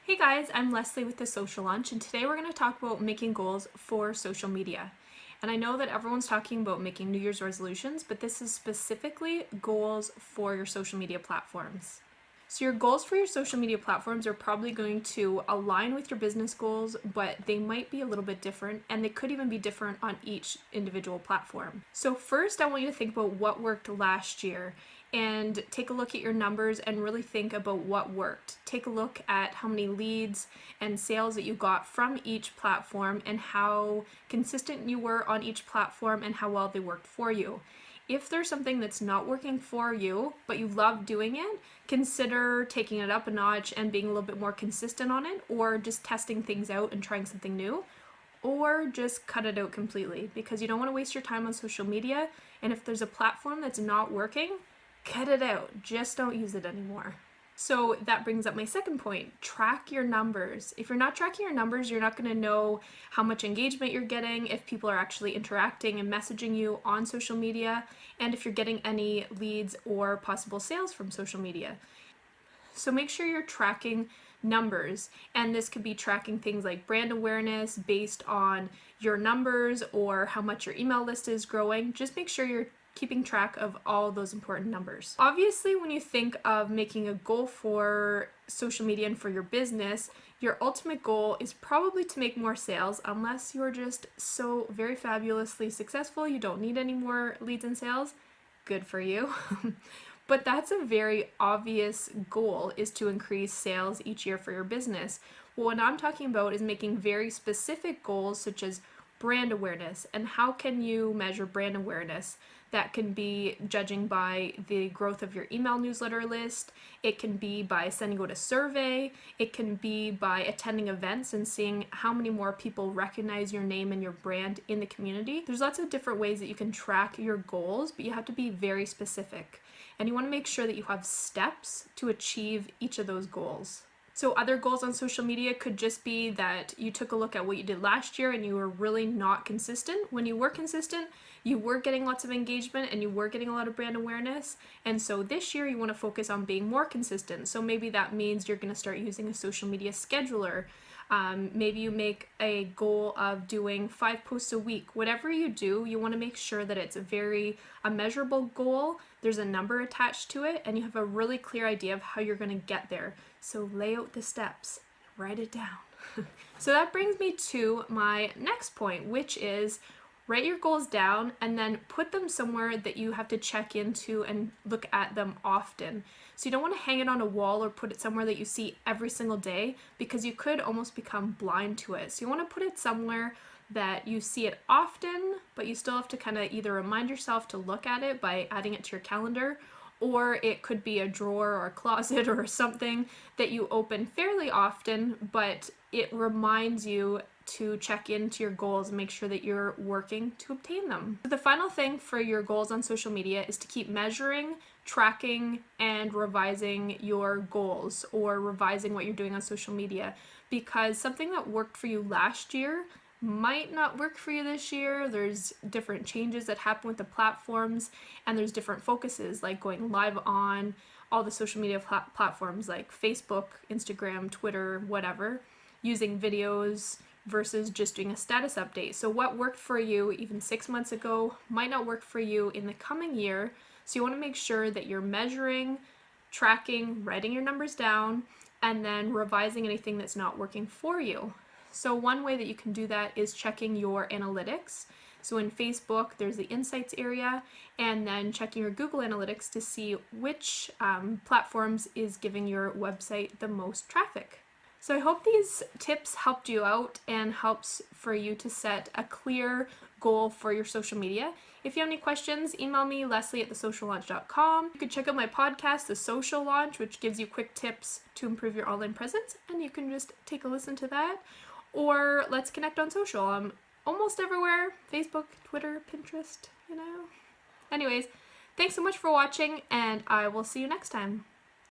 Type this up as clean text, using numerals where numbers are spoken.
Hey guys, I'm Leslie with The Social Launch, and today we're going to talk about making goals for social media. And I know that everyone's talking about making New Year's resolutions, but this is specifically goals for your social media platforms. So your goals for your social media platforms are probably going to align with your business goals, but they might be a little bit different, and they could even be different on each individual platform. So first, I want you to think about what worked last year and take a look at your numbers and really think about what worked. Take a look at how many leads and sales that you got from each platform and how consistent you were on each platform and how well they worked for you. If there's something that's not working for you, but you love doing it, consider taking it up a notch and being a little bit more consistent on it, or just testing things out and trying something new, or just cut it out completely because you don't want to waste your time on social media. And if there's a platform that's not working, cut it out. Just don't use it anymore. So that brings up my second point. Track your numbers. If you're not tracking your numbers, you're not going to know how much engagement you're getting, if people are actually interacting and messaging you on social media, and if you're getting any leads or possible sales from social media. So make sure you're tracking numbers, and this could be tracking things like brand awareness based on your numbers or how much your email list is growing. Just make sure you're keeping track of all those important numbers. Obviously, when you think of making a goal for social media and for your business, your ultimate goal is probably to make more sales, unless you're just so very fabulously successful you don't need any more leads and sales. Good for you. But that's a very obvious goal, is to increase sales each year for your business. Well, what I'm talking about is making very specific goals, such as brand awareness. And how can you measure brand awareness? That can be judging by the growth of your email newsletter list. It can be by sending out a survey. It can be by attending events and seeing how many more people recognize your name and your brand in the community. There's lots of different ways that you can track your goals, but you have to be very specific. And you want to make sure that you have steps to achieve each of those goals. So other goals on social media could just be that you took a look at what you did last year and you were really not consistent. When you were consistent, you were getting lots of engagement and you were getting a lot of brand awareness. And so this year you want to focus on being more consistent. So maybe that means you're going to start using a social media scheduler. Maybe you make a goal of doing 5 posts a week. Whatever you do, you want to make sure that it's a measurable goal. There's a number attached to it, and you have a really clear idea of how you're going to get there. So lay out the steps, write it down. So that brings me to my next point, which is write your goals down and then put them somewhere that you have to check into and look at them often. So you don't want to hang it on a wall or put it somewhere that you see every single day, because you could almost become blind to it. So you want to put it somewhere that you see it often, but you still have to kind of either remind yourself to look at it by adding it to your calendar, or it could be a drawer or a closet or something that you open fairly often, but it reminds you to check into your goals and make sure that you're working to obtain them. The final thing for your goals on social media is to keep measuring, tracking, and revising your goals, or revising what you're doing on social media, because something that worked for you last year might not work for you this year. There's different changes that happen with the platforms, and there's different focuses, like going live on all the social media platforms like Facebook, Instagram, Twitter, whatever, using videos versus just doing a status update. So what worked for you even 6 months ago might not work for you in the coming year. So you want to make sure that you're measuring, tracking, writing your numbers down, and then revising anything that's not working for you. So one way that you can do that is checking your analytics. So in Facebook, there's the Insights area, and then checking your Google Analytics to see which platforms is giving your website the most traffic. So I hope these tips helped you out and helps for you to set a clear goal for your social media. If you have any questions, email me, leslie@thesociallaunch.com. You can check out my podcast, The Social Launch, which gives you quick tips to improve your online presence, and you can just take a listen to that. Or let's connect on social. I'm almost everywhere: Facebook, Twitter, Pinterest, Anyways, thanks so much for watching, and I will see you next time.